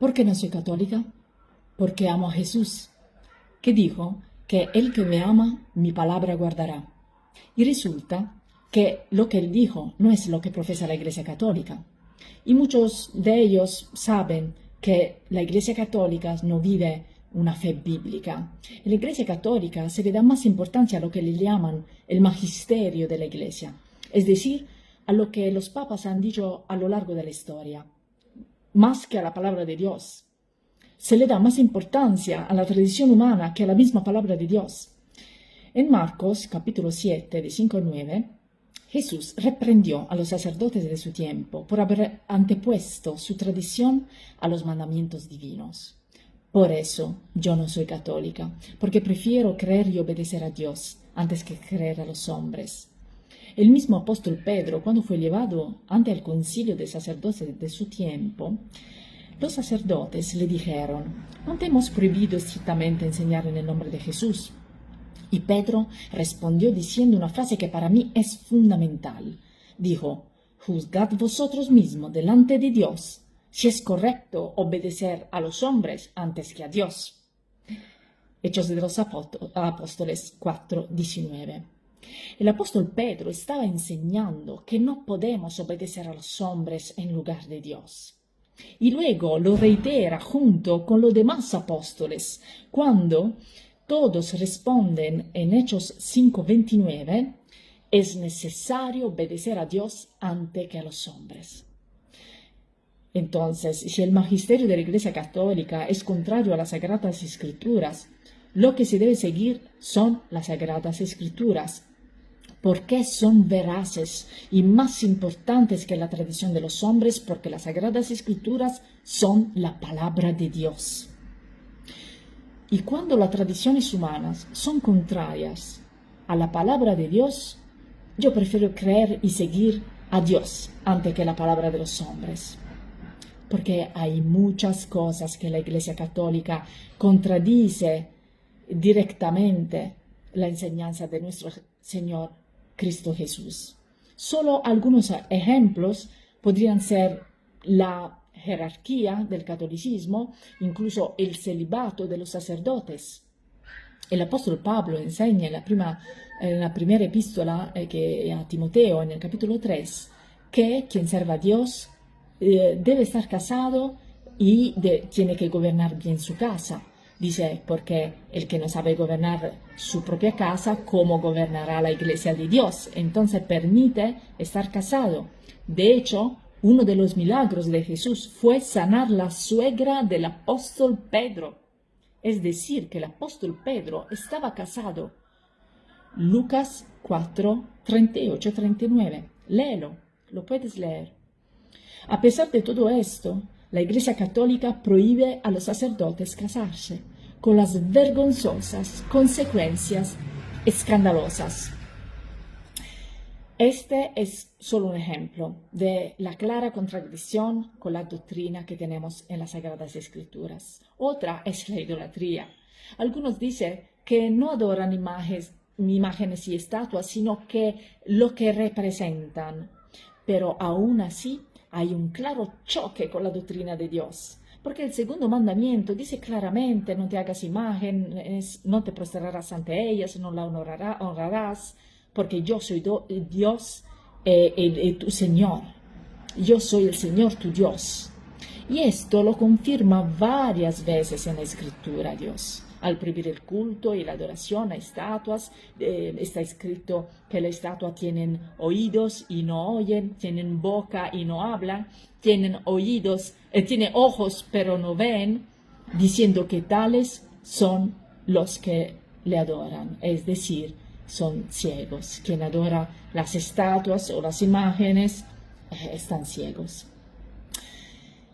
¿Por qué no soy católica? Porque amo a Jesús, que dijo que el que me ama, mi palabra guardará. Y resulta que lo que él dijo no es lo que profesa la Iglesia Católica. Y muchos de ellos saben que la Iglesia Católica no vive una fe bíblica. En la Iglesia Católica se le da más importancia a lo que le llaman el magisterio de la Iglesia, es decir, a lo que los papas han dicho a lo largo de la historia, más que a la palabra de Dios. Se le da más importancia a la tradición humana que a la misma palabra de Dios. En Marcos, capítulo 7, de 5 a 9, Jesús reprendió a los sacerdotes de su tiempo por haber antepuesto su tradición a los mandamientos divinos. Por eso yo no soy católica, porque prefiero creer y obedecer a Dios antes que creer a los hombres. El mismo apóstol Pedro, cuando fue llevado ante el concilio de sacerdotes de su tiempo, los sacerdotes le dijeron: «¿No te hemos prohibido estrictamente enseñar en el nombre de Jesús?». Y Pedro respondió diciendo una frase que para mí es fundamental. Dijo: «Juzgad vosotros mismos delante de Dios si es correcto obedecer a los hombres antes que a Dios». Hechos de los Apóstoles 4:19. El apóstol Pedro estaba enseñando que no podemos obedecer a los hombres en lugar de Dios. Y luego lo reitera junto con los demás apóstoles, cuando todos responden en Hechos 5:29, es necesario obedecer a Dios antes que a los hombres. Entonces, si el magisterio de la Iglesia Católica es contrario a las Sagradas Escrituras, lo que se debe seguir son las Sagradas Escrituras, porque son veraces y más importantes que la tradición de los hombres, porque las Sagradas Escrituras son la palabra de Dios. Y cuando las tradiciones humanas son contrarias a la palabra de Dios, yo prefiero creer y seguir a Dios antes que la palabra de los hombres. Porque hay muchas cosas que la Iglesia Católica contradice directamente la enseñanza de nuestro Señor Cristo Jesús. Solo algunos ejemplos podrían ser la jerarquía del catolicismo, incluso el celibato de los sacerdotes. El apóstol Pablo enseña en la primera epístola a Timoteo, en el capítulo 3, que quien sirve a Dios debe estar casado y tiene que gobernar bien su casa. Dice, porque el que no sabe gobernar su propia casa, ¿cómo gobernará la iglesia de Dios? Entonces permite estar casado. De hecho, uno de los milagros de Jesús fue sanar la suegra del apóstol Pedro. Es decir, que el apóstol Pedro estaba casado. Lucas 4, 38, 39. Léelo, lo puedes leer. A pesar de todo esto, la Iglesia Católica prohíbe a los sacerdotes casarse, con las vergonzosas consecuencias escandalosas. Este es solo un ejemplo de la clara contradicción con la doctrina que tenemos en las Sagradas Escrituras. Otra es la idolatría. Algunos dicen que no adoran imágenes y estatuas, sino que lo que representan. Pero aún así hay un claro choque con la doctrina de Dios. Porque el segundo mandamiento dice claramente: no te hagas imágenes, no te prostrarás ante ellas, no la honrarás, porque yo soy Dios, tu Señor. Yo soy el Señor tu Dios. Y esto lo confirma varias veces en la Escritura Dios. Al prohibir el culto y la adoración a estatuas, está escrito que las estatuas tienen oídos y no oyen, tienen boca y no hablan, tienen ojos pero no ven, diciendo que tales son los que le adoran, es decir, son ciegos. Quien adora las estatuas o las imágenes están ciegos.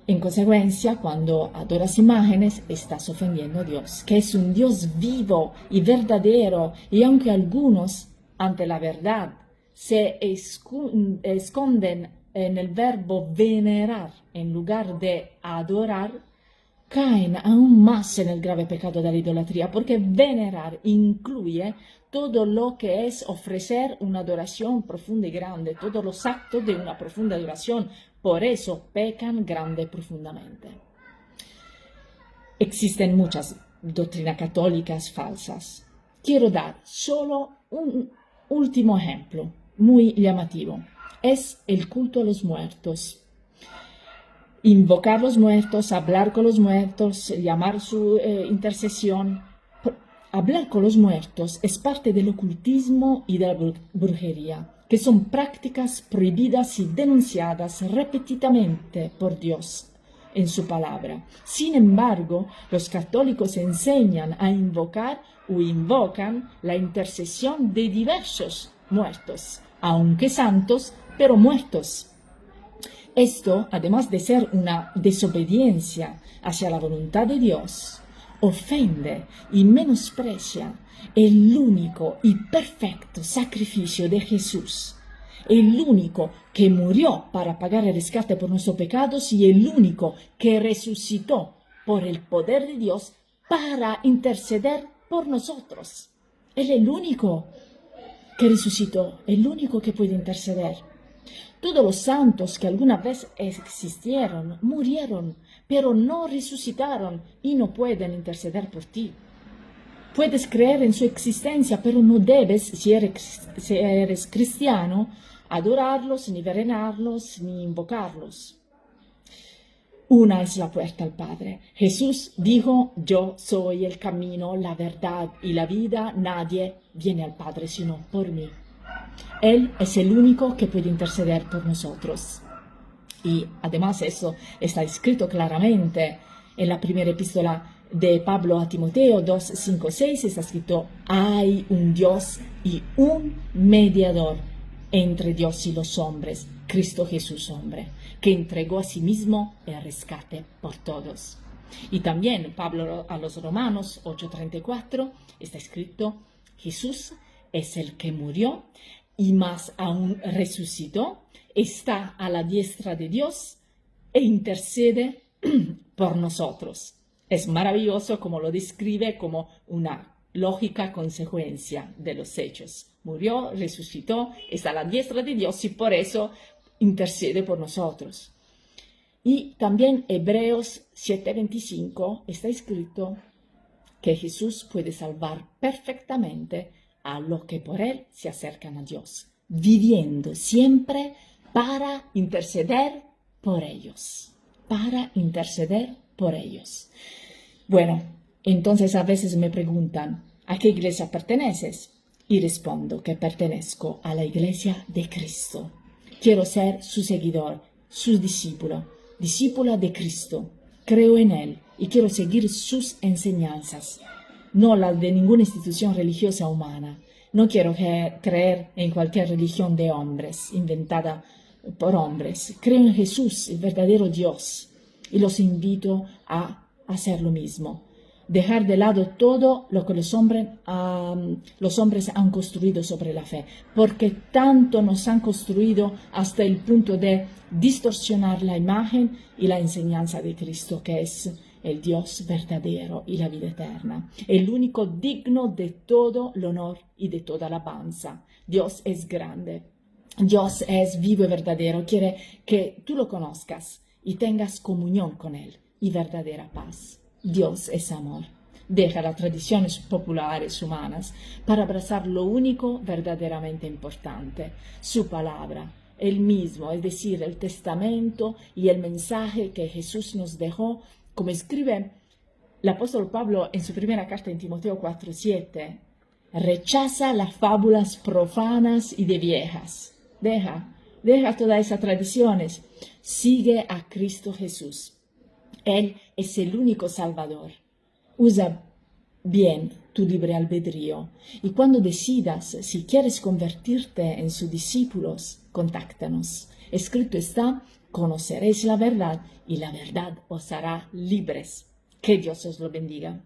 En consecuencia, cuando adoras imágenes, estás ofendiendo a Dios, que es un Dios vivo y verdadero, y aunque algunos, ante la verdad, se esconden en el verbo venerar en lugar de adorar, caen aún más en el grave pecado de la idolatría, porque venerar incluye todo lo que es ofrecer una adoración profunda y grande, todos los actos de una profunda adoración. Por eso pecan grande y profundamente. Existen muchas doctrinas católicas falsas. Quiero dar solo un último ejemplo, muy llamativo. Es el culto a los muertos. Invocar los muertos, hablar con los muertos, llamar su intercesión. Hablar con los muertos es parte del ocultismo y de la brujería, que son prácticas prohibidas y denunciadas repetidamente por Dios en su palabra. Sin embargo, los católicos enseñan a invocar o invocan la intercesión de diversos muertos, aunque santos, pero muertos. Esto, además de ser una desobediencia hacia la voluntad de Dios, ofende y menosprecia el único y perfecto sacrificio de Jesús, el único que murió para pagar el rescate por nuestros pecados y el único que resucitó por el poder de Dios para interceder por nosotros. Él es el único que resucitó, el único que puede interceder. Todos los santos que alguna vez existieron, murieron, pero no resucitaron y no pueden interceder por ti. Puedes creer en su existencia, pero no debes, si eres cristiano, adorarlos, ni venerarlos, ni invocarlos. Una es la puerta al Padre. Jesús dijo, yo soy el camino, la verdad y la vida. Nadie viene al Padre sino por mí. Él es el único que puede interceder por nosotros. Y además eso está escrito claramente en la primera epístola de Pablo a Timoteo 2, 5, 6. Está escrito, hay un Dios y un mediador entre Dios y los hombres, Cristo Jesús hombre, que entregó a sí mismo el rescate por todos. Y también Pablo a los Romanos 8:34 está escrito, Jesús es el que murió y más aún resucitó, está a la diestra de Dios e intercede por nosotros. Es maravilloso como lo describe como una lógica consecuencia de los hechos. Murió, resucitó, está a la diestra de Dios y por eso intercede por nosotros. Y también Hebreos 7:25 está escrito que Jesús puede salvar perfectamente a los que por él se acercan a Dios, viviendo siempre para interceder por ellos, para interceder por ellos. Bueno, entonces a veces me preguntan, ¿a qué iglesia perteneces? Y respondo que pertenezco a la iglesia de Cristo. Quiero ser su seguidor, su discípulo, discípula de Cristo. Creo en Él y quiero seguir sus enseñanzas, no las de ninguna institución religiosa humana. No quiero creer en cualquier religión de hombres, inventada por hombres. Creo en Jesús, el verdadero Dios, y los invito a hacer lo mismo. Dejar de lado todo lo que los hombres han construido sobre la fe, porque tanto nos han construido hasta el punto de distorsionar la imagen y la enseñanza de Cristo, que es el Dios verdadero y la vida eterna, el único digno de todo el honor y de toda alabanza. Dios es grande, Dios es vivo y verdadero, quiere que tú lo conozcas y tengas comunión con Él y verdadera paz. Dios es amor. Deja las tradiciones populares humanas para abrazar lo único verdaderamente importante, su palabra, Él mismo, es decir, el testamento y el mensaje que Jesús nos dejó, como escribe el apóstol Pablo en su primera carta en Timoteo 4:7. Rechaza las fábulas profanas y de viejas. Deja todas esas tradiciones. Sigue a Cristo Jesús. Él es el único Salvador. Usa bien tu libre albedrío y cuando decidas si quieres convertirte en sus discípulos, contáctanos. Escrito está, conoceréis la verdad y la verdad os hará libres. Que Dios os lo bendiga.